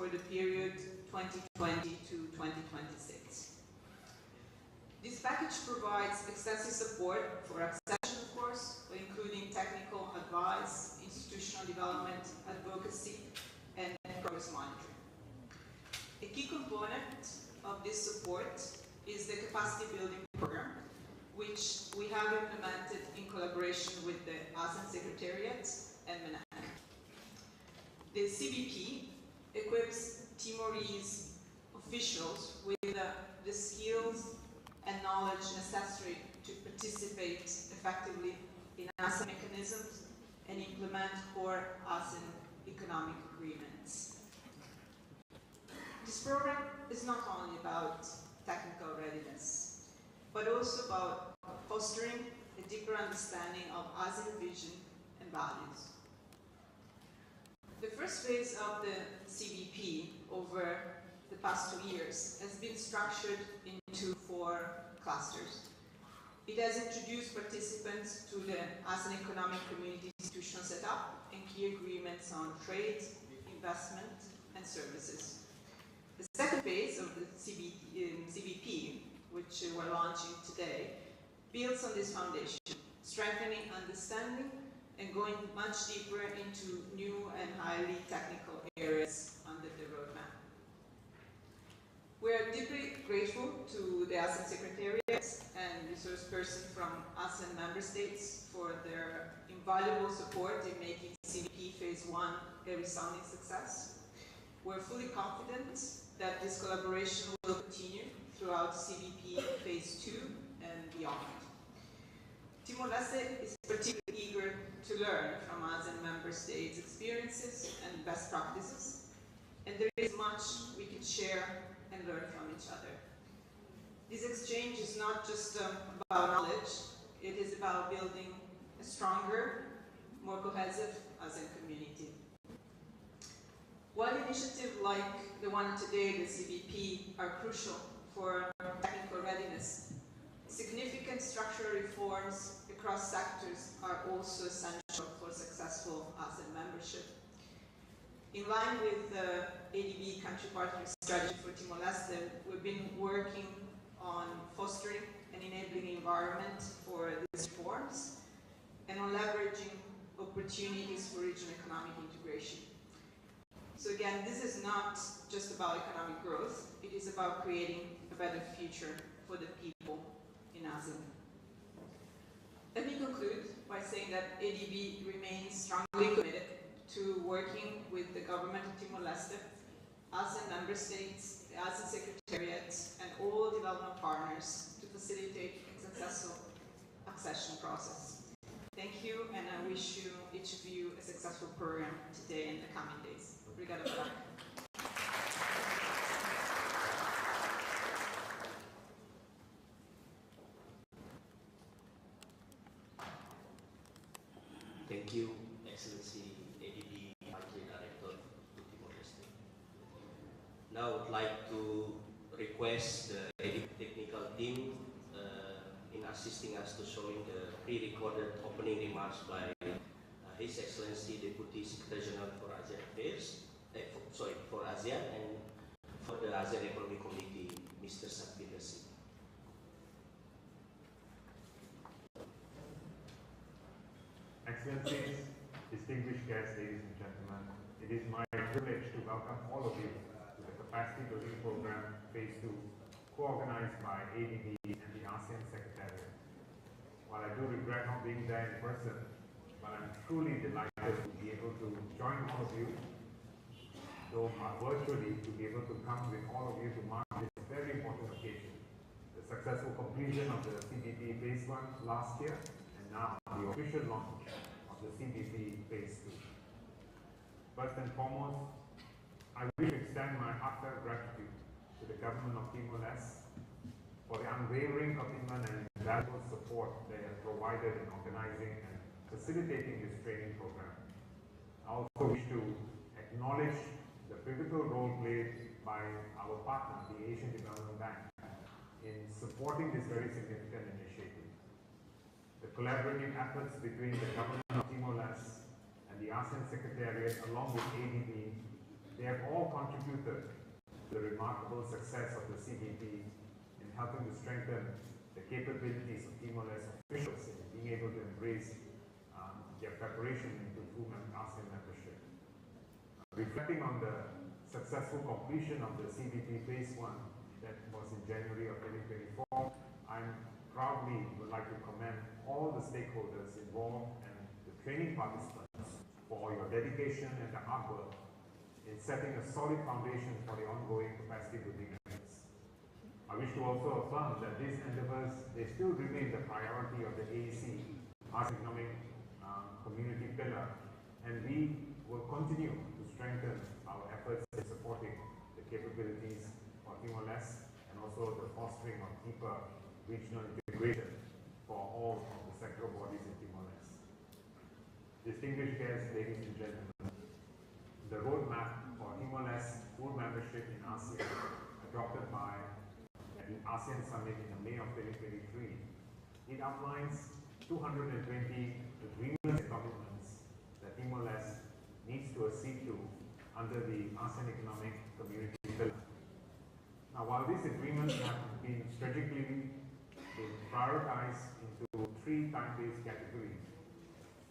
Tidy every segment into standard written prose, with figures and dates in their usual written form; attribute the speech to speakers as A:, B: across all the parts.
A: for the period 2020 to 2026. This package provides extensive support for accession, of course, including technical advice, institutional development, advocacy, and progress monitoring. A key component of this support is the capacity building program, which we have implemented in collaboration with the ASEAN Secretariat and MNEC. The CBP equips Timorese officials with the skills and knowledge necessary to participate effectively in ASEAN mechanisms and implement core ASEAN economic agreements. This program is not only about technical readiness, but also about fostering a deeper understanding of ASEAN vision and values. The first phase of the CBP over the past 2 years has been structured into 4 clusters. It has introduced participants to the ASEAN Economic Community institutional setup and key agreements on trade, investment, and services. The second phase of the CBP, which we're launching today, builds on this foundation, strengthening understanding and going much deeper into new and highly technical areas under the roadmap. We are deeply grateful to the ASEAN Secretariat and resource person from ASEAN member states for their invaluable support in making CBP Phase 1 a resounding success. We're fully confident that this collaboration will continue throughout CBP Phase 2 and beyond. Timor-Leste is particularly eager to learn from ASEAN member states' experiences and best practices, and there is much we can share and learn from each other. This exchange is not just about knowledge, it is about building a stronger, more cohesive ASEAN community. While initiatives like the one today, the CBP, are crucial for technical readiness, significant structural reforms across sectors are also essential for successful ASEAN membership. In line with the ADB country partner strategy for Timor-Leste, we've been working on fostering an enabling environment for these reforms and on leveraging opportunities for regional economic integration. So again, this is not just about economic growth, it is about creating a better future for the people in ASEAN. Let me conclude by saying that ADB remains strongly committed to working with the government of Timor-Leste, ASEAN member states, the ASEAN Secretariat, and all development partners to facilitate a successful accession process. Thank you, and I wish each of you a successful program today and the coming days. Obrigada, Barack.
B: Thank you, Excellency ADB Country Director to Timor-Leste. Now I would like to request the ADB technical team in assisting us to showing the pre-recorded opening remarks by His Excellency Deputy Secretary General for ASEAN Affairs, for ASEAN and for the ASEAN Economic Committee, Mr. Satbir Singh.
C: Excellencies, distinguished guests, ladies and gentlemen, it is my privilege to welcome all of you to the Capacity Building Program Phase 2, co-organized by ADB and the ASEAN Secretariat. While I do regret not being there in person, but I'm truly delighted to be able to join all of you, though virtually, to be able to come with all of you to mark this very important occasion, the successful completion of the CBP Phase 1 last year, and now the official launch of the CBP Phase 2. First and foremost, I wish to extend my heartfelt gratitude to the government of Timor-Leste for the unwavering commitment and invaluable support they have provided in organizing and facilitating this training program. I also wish to acknowledge the pivotal role played by our partner, the Asian Development Bank, in supporting this very significant initiative. The collaborative efforts between the government of Timor-Leste and the ASEAN Secretariat, along with ADB, They have all contributed to the remarkable success of the CBP in helping to strengthen the capabilities of Timor-Leste officials in being able to embrace their preparation into full ASEAN membership. Reflecting on the successful completion of the CBP Phase 1 that was in January of 2024, I proudly would like to commend all the stakeholders involved and the training participants for your dedication and the hard work in setting a solid foundation for the ongoing capacity building efforts. I wish to also affirm that these endeavors, they still remain the priority of the ASEC, ASEAN Economic Community pillar, and we will continue to strengthen our efforts in supporting the capabilities for Timor-Leste and also the fostering of deeper regional integration for all of the sectoral bodies in Timor-Leste. Distinguished guests, ladies and gentlemen, the roadmap for Timor-Leste full membership in ASEAN, adopted by the ASEAN Summit in May of 2023, it outlines 220 agreements and commitments that Timor-Leste needs to accede to under the ASEAN Economic Community pillar. Now, while these agreements have been strategically prioritized into 3 time-based categories,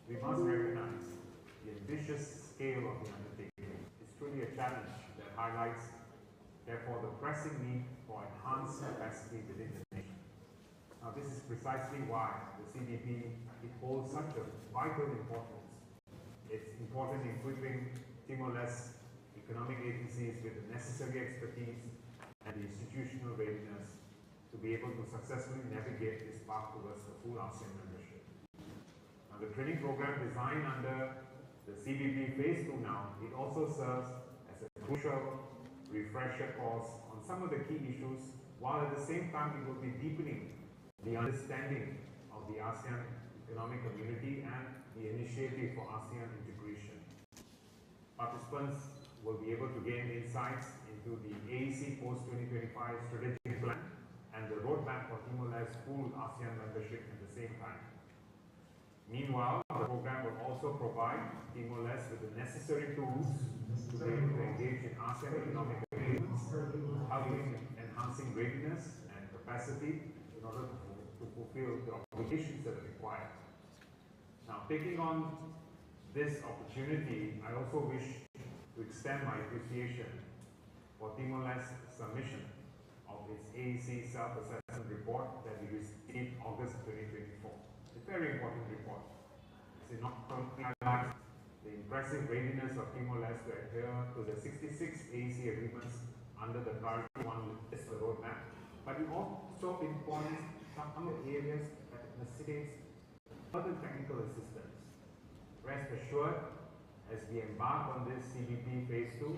C: we must recognize the ambitious scale of the undertaking. It's truly a challenge that highlights, therefore, the pressing need for enhanced capacity within the nation. Now, this is precisely why the CBP holds such a vital importance. It's important in equipping Timor-Leste economic agencies with the necessary expertise and the institutional readiness to be able to successfully navigate this path towards the full ASEAN membership. Now, the training program designed under the CBP Phase 2 now, it also serves as a crucial refresher course on some of the key issues, while at the same time it will be deepening the understanding of the ASEAN Economic Community and the initiative for ASEAN integration. Participants will be able to gain insights into the AEC post-2025 strategic plan and the roadmap for Timor-Leste full ASEAN membership at the same time. Meanwhile, the program will also provide Timor-Leste with the necessary tools to be able to engage in ASEAN economic agreements, helping enhancing readiness and capacity in order to fulfill the obligations that are required. Now, taking on this opportunity, I also wish to extend my appreciation for Timor-Leste's submission of its AEC self-assessment report that we received in August 2024. It's a very important report. It's not only highlights the impressive readiness of Timor-Leste to adhere to the 66 AEC agreements under the Priority 1 list of the roadmap, but it also pinpoints some of the areas that necessitates further technical assistance. Rest assured, as we embark on this CBP Phase 2,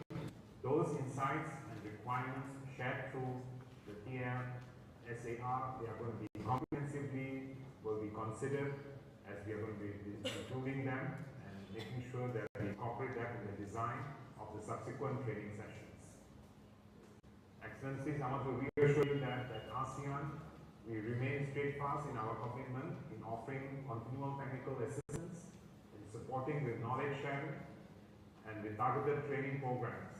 C: those insights and requirements shared through the TLSAR, they are going to be comprehensively, will be considered as we are going to be improving them and making sure that we incorporate that in the design of the subsequent training sessions. Excellencies, I want to reassure you that at ASEAN, we remain steadfast in our commitment in offering continual technical assistance, in supporting with knowledge sharing, and with targeted training programs.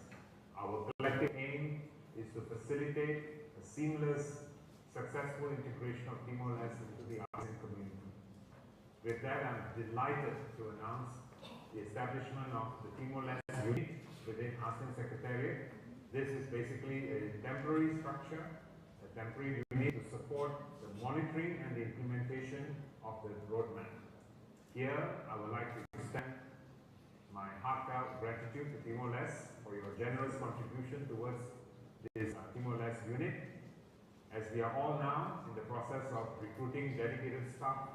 C: Our collective aim is to facilitate a seamless, successful integration of Timor-Leste into the ASEAN community. With that, I'm delighted to announce the establishment of the Timor-Leste unit within ASEAN Secretariat. This is basically a temporary structure, a temporary unit to support the monitoring and the implementation of the roadmap. Here, I would like to extend my heartfelt gratitude to Timor-Leste for your generous contribution towards this Timor-Leste unit. As we are all now in the process of recruiting dedicated staff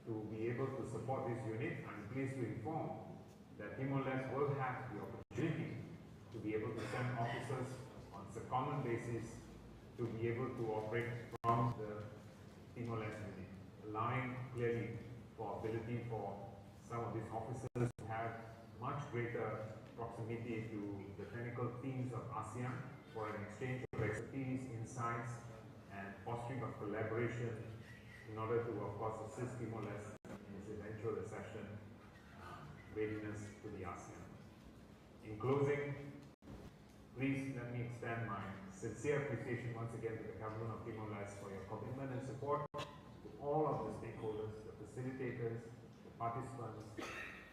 C: to be able to support this unit, I'm pleased to inform that Timor-Leste will have the opportunity to be able to send officers on a secondment basis to be able to operate from the Timor-Leste unit, allowing clearly for ability for some of these officers to have much greater proximity to the technical teams of ASEAN for an exchange of expertise, insights, and fostering of collaboration in order to, of course, assist Timor-Leste in its eventual accession readiness to the ASEAN. In closing, please let me extend my sincere appreciation once again to the Government of Timor-Leste for your commitment and support to all of the stakeholders, the facilitators, the participants,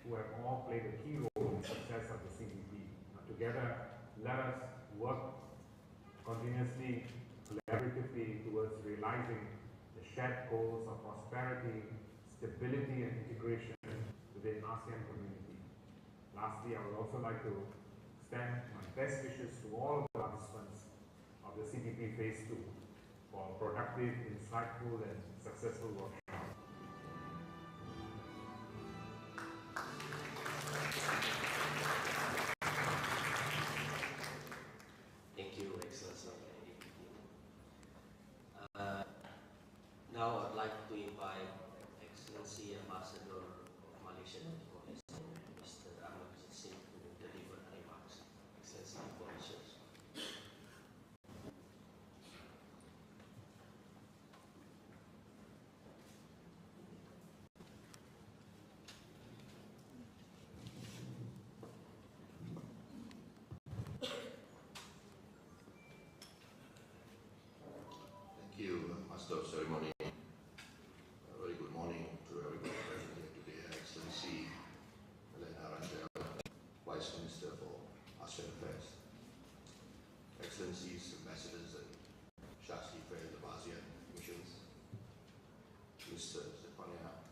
C: who have all played a key role in the success of the CBP. Now, together, let us work continuously, collaboratively towards realizing the shared goals of prosperity, stability and integration within ASEAN community. Lastly, I would also like to extend my best wishes to all the participants of the CBP Phase 2 for a productive, insightful and successful workshop.
B: Thank you, Excellency. Now I'd like to invite Excellency Ambassador of Malaysia to Mr. Asuntu to deliver remarks. Excellency, the floor is yours.
D: Thank you, Master of Ceremony. A very good morning to everybody present here today. Excellency Vice-Minister for ASEAN Affairs, Excellencies, Ambassadors and Shasti Affairs of ASEAN Missions, Mr. Stefania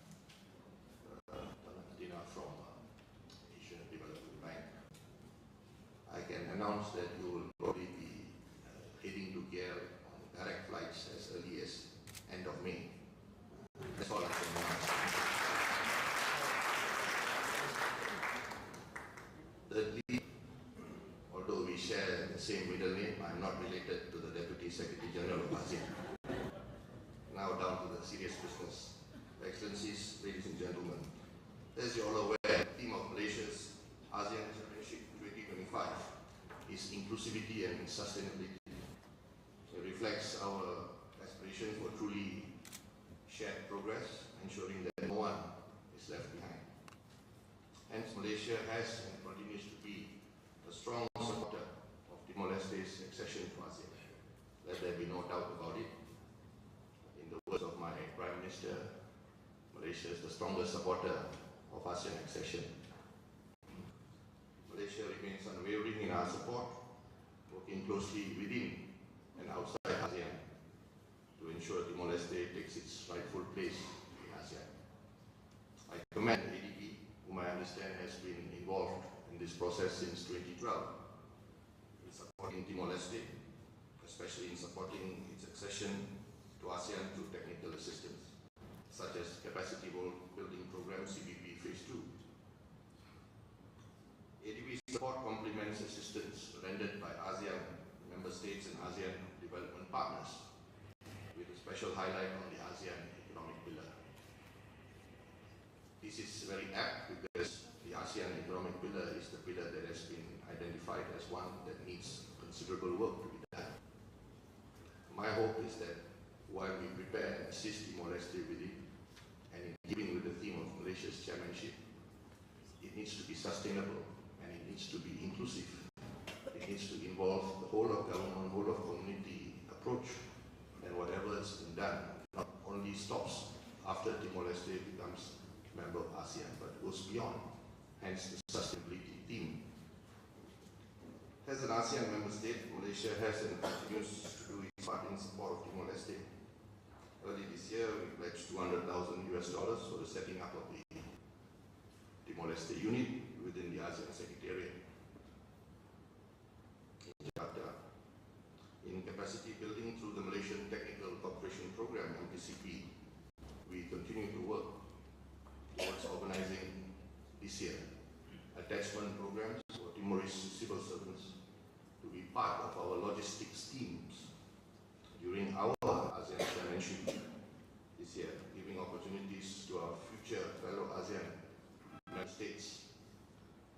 D: Valentina from Asian Development Bank. I can announce that you will probably be heading to KL on direct flights as early as end of May. That's all I can announce. Thirdly, although we share the same middle name, I'm not related to the Deputy Secretary General of ASEAN. Now down to the serious business. Excellencies, ladies and gentlemen, as you all aware, the theme of Malaysia's ASEAN Championship 2025 is inclusivity and sustainability. It reflects our aspiration for truly shared progress, ensuring that no one is left behind. Hence, Malaysia has and continues to be a strong supporter of Timor-Leste's accession to ASEAN. Let there be no doubt about it. In the words of my Prime Minister, Malaysia is the strongest supporter of ASEAN accession. Malaysia remains unwavering in our support, working closely within and outside ASEAN to ensure Timor-Leste takes its rightful place in ASEAN. I commend ADB, whom I understand has been involved in this process since 2012, in supporting Timor-Leste, especially in supporting its accession to ASEAN through technical assistance, such as Capacity Building Program CBP Phase 2. ADB's support complements assistance rendered by ASEAN member states and ASEAN development partners, with a special highlight on the ASEAN economic pillar. This is very apt because the ASEAN economic pillar is the pillar that has been identified as one that needs considerable work to be done. My hope is that while we prepare and assist Timor-Leste with it, and in keeping with the theme of Malaysia's chairmanship, it needs to be sustainable and it needs to be inclusive. It needs to involve the whole of government, whole of community approach, and whatever has been done not only stops after Timor-Leste becomes a member of ASEAN, but goes beyond, hence the sustainability theme. As an ASEAN member state, Malaysia has and continues to do its part in support of Timor-Leste. Early this year, we pledged $200,000 for the setting up of the Timor-Leste unit within the ASEAN Secretariat in Jakarta. In capacity building through the Malaysian Technical Cooperation Program, MTCP, we continue to work towards organizing this year attachment programs for Timorese civil servants to be part of our logistics teams during our ASEAN Chairmanship this year, giving opportunities to our future fellow ASEAN member states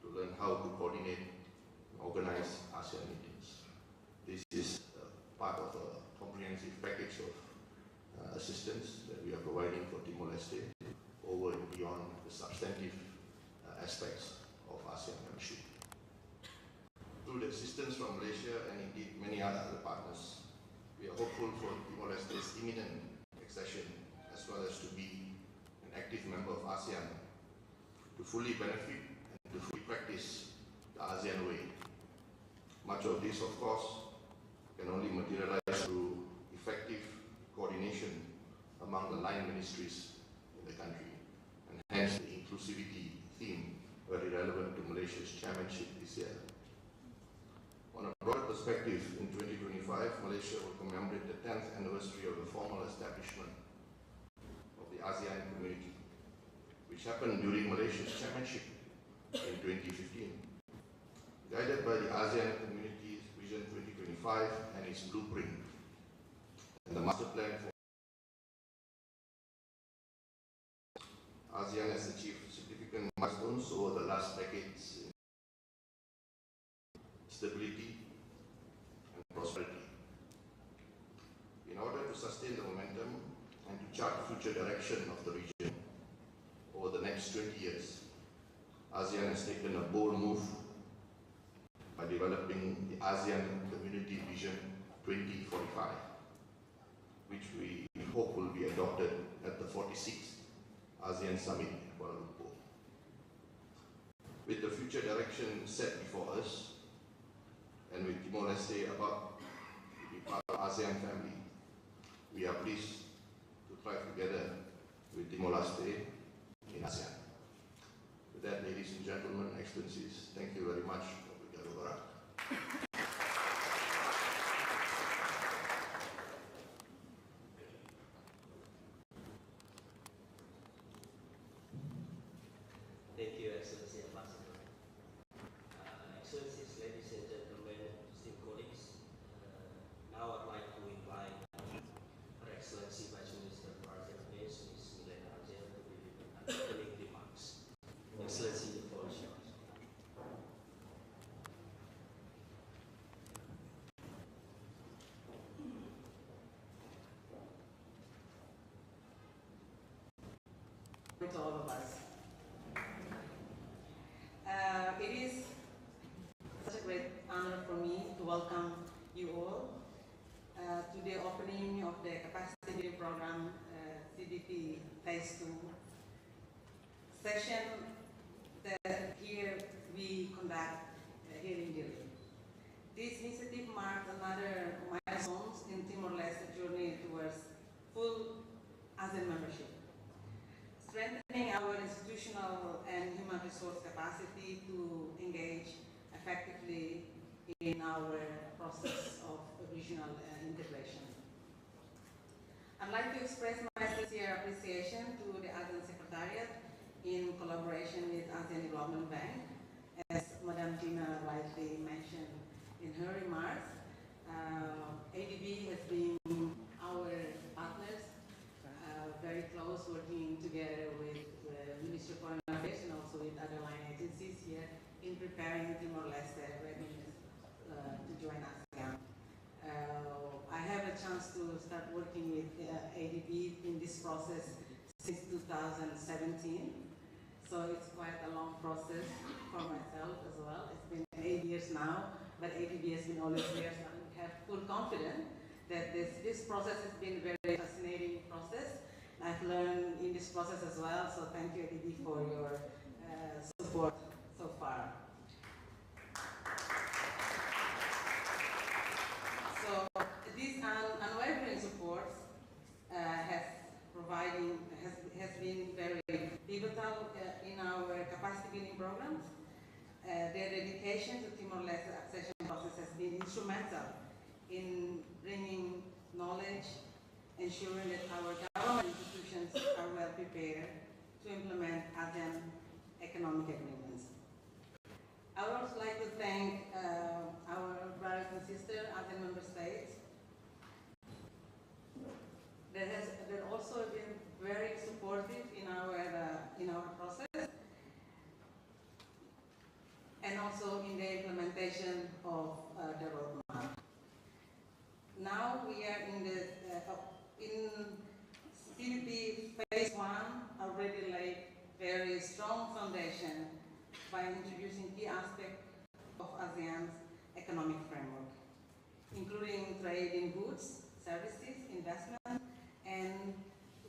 D: to learn how to coordinate and organize ASEAN meetings. This is part of a comprehensive package of assistance that we are providing for Timor-Leste over and beyond the substantive aspects of ASEAN membership. with assistance from Malaysia and indeed many other partners, we are hopeful for Timor-Leste's imminent accession as well as to be an active member of ASEAN to fully benefit and to fully practice the ASEAN way. Much of this, of course, can only materialize through effective coordination among the line ministries in the country, and hence the inclusivity theme very relevant to Malaysia's chairmanship this year. On a broader perspective, in 2025, Malaysia will commemorate the 10th anniversary of the formal establishment of the ASEAN community, which happened during Malaysia's chairmanship in 2015. Guided by the ASEAN Community's Vision 2025 and its blueprint, and the master plan for ASEAN has achieved significant milestones over the last decades in stability and prosperity. In order to sustain the momentum and to chart the future direction of the region over the next 20 years, ASEAN has taken a bold move by developing the ASEAN Community Vision 2045, which we hope will be adopted at the 46th ASEAN Summit in Kuala Lumpur. With the future direction set before us, and with Timor-Leste about to be part of the ASEAN family, we are pleased to thrive together with Timor-Leste in ASEAN. With that, ladies and gentlemen, excellencies, thank you very much.
B: Thank you, Excellency Ambassador. Excellencies, ladies and gentlemen, esteemed colleagues, now I'd like to invite Her Excellency Vice-Minister for ASEAN Affairs, Ms. Milena Arjel, to deliver an opening remarks. Excellency, the floor is yours.
A: To all of us. It is such a great honor for me to welcome you all to the opening of the Capacity Program CDP Phase 2 session that here we conduct here in Delhi. This initiative marks another milestone in Timor-Leste journey towards full ASEAN membership, strengthening our institutional and human resource capacity to engage effectively in our process of regional integration. I'd like to express my sincere appreciation to the ASEAN Secretariat in collaboration with ASEAN Development Bank. As Madam Tina rightly mentioned in her remarks, ADB has been our partners, very close, working together with the Ministry of Foreign Affairs and also with other line agencies here in preparing Timor-Leste readiness to join ASEAN. I have a chance to start working with ADB in this process since 2017, so it's quite a long process for myself as well. It's been 8 years now, but ADB has been always there, so I have full confidence that this process has been a very fascinating process. I've learned in this process as well, so thank you, ADB, for your support so far. So this unwavering support has been very pivotal in our capacity building programs. Their dedication to Timor-Leste accession process has been instrumental in bringing knowledge, ensuring that our government institutions are well prepared to implement ASEAN economic agreements. I would also like to thank our brothers and sisters, ASEAN member states, that also been very supportive in our process, and also in the implementation of the roadmap. Now we are in CDP Phase 1 already laid very strong foundation by introducing key aspects of ASEAN's
E: economic framework, including trade in goods, services, investment, and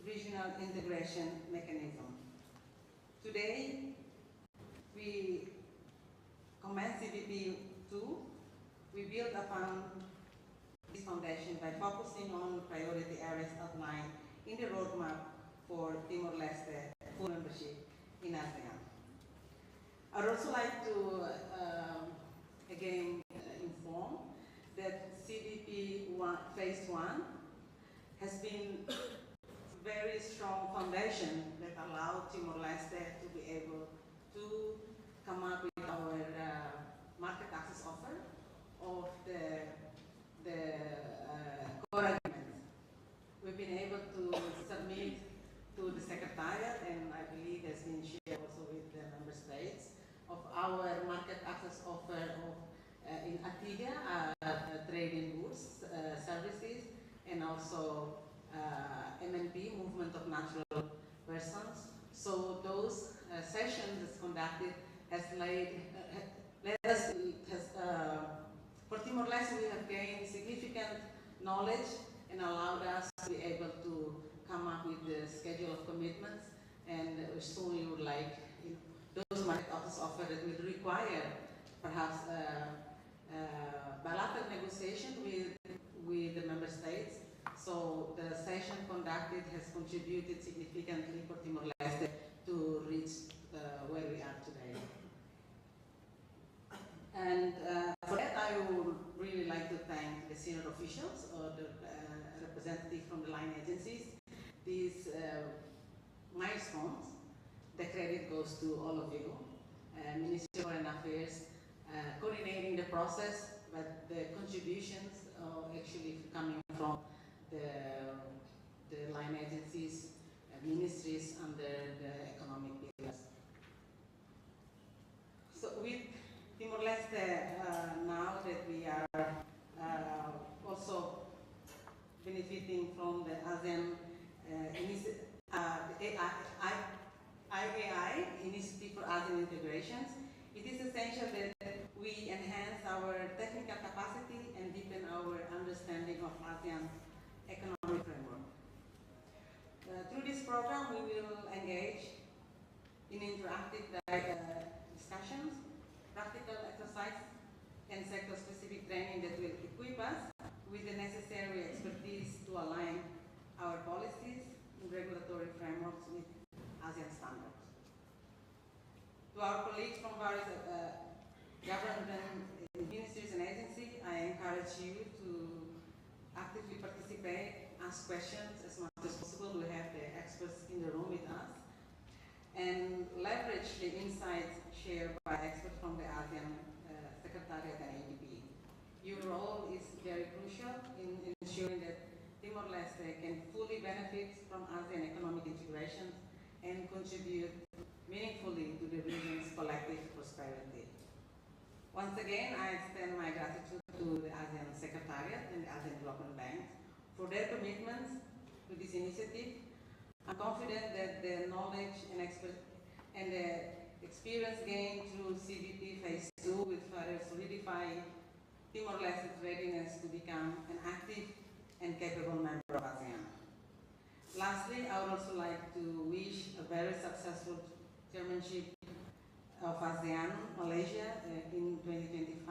E: regional integration mechanism. Today, we commence CVP 2. We build upon this foundation by focusing on priority areas outlined in the roadmap for Timor-Leste full membership in ASEAN. I'd also like to again inform that CVP Phase 1 has been a very strong foundation that allowed Timor-Leste to be able to come up with our market access offer of the core agreement. We've been able to submit to the Secretariat, and I believe has been shared also with the member states, of our market access offer of in ATIGA, trade in goods, services, and also MNP, movement of natural persons. So those sessions that's conducted has for Timor-Leste, we have gained significant knowledge and allowed us to be able to come up with the schedule of commitments, and soon we would like those market access offer that will require perhaps bilateral negotiation with the member states. So the session conducted has contributed significantly for Timor-Leste to reach where we are today. And for that, I would really like to thank the senior officials or the representative from the line agencies. These milestones, the credit goes to all of you. Ministry of Foreign Affairs coordinating the process, but the contributions are actually coming from the line agencies, ministries under the economic pillars. So with Timor-Leste, now that we are also benefiting from the ASEAN IAI, Initiative for ASEAN Integrations, it is essential that we enhance our technical capacity and deepen our understanding of ASEAN economic framework. Through this program, we will engage in interactive discussions, practical exercise, and sector-specific training that will equip us with the necessary expertise to align our policies and regulatory frameworks with ASEAN standards. To our colleagues from various government ministries and agencies, I encourage you to actively participate, ask questions as much as possible. We have the experts in the room with us, and leverage the insights shared by experts from the ASEAN Secretariat and ADB. Your role is very crucial in ensuring that Timor-Leste can fully benefit from ASEAN economic integration and contribute meaningfully to the region's collective prosperity. Once again, I extend my gratitude to the ASEAN Secretariat and the ASEAN Development Bank for their commitments to this initiative. I'm confident that the knowledge and the experience gained through CVP Phase 2 will further solidify Timor-Leste's readiness to become an active and capable member of ASEAN. Lastly, I would also like to wish a very successful chairmanship of ASEAN Malaysia in 2025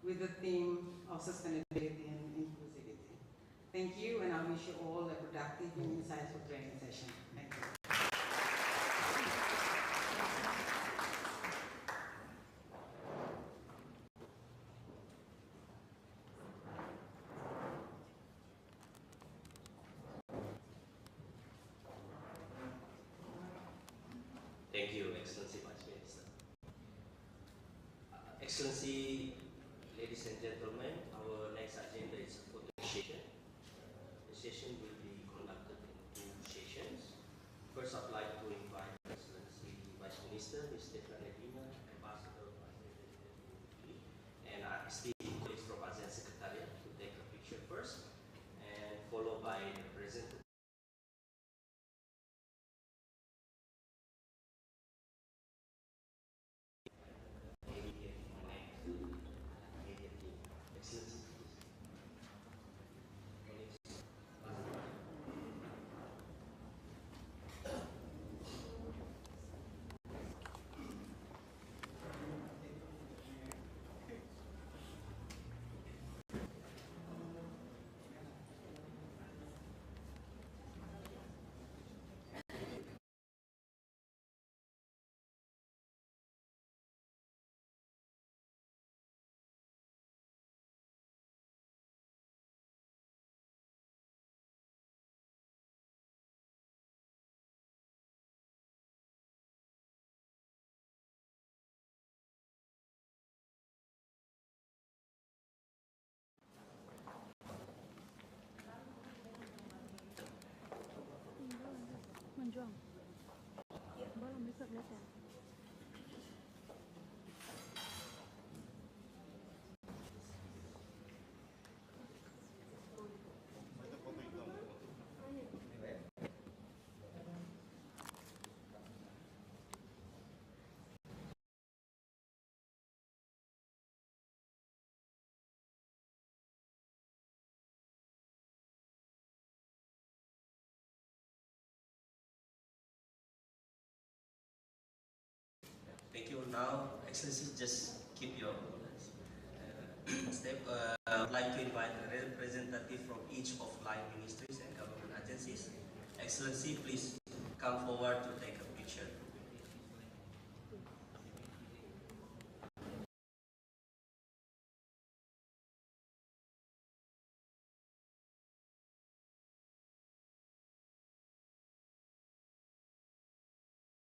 E: with the theme of sustainability and inclusivity. Thank you, and I wish you all a productive and insightful training session. Thank you.
B: Thank you, Excellency Vice-Minister. Excellency, ladies and gentlemen, our next agenda is a photo session. The session will be conducted in two sessions. First, I'd like to invite Excellency Vice-Minister, Ms. Hetan, Ambassador of ASEAN, and our esteemed colleagues from ASEAN Secretariat to take a picture first, and followed by the representative.
F: now, Excellency, just keep your step. I would like to invite a representative from each of line ministries and government agencies. Excellency, please come forward to take a picture.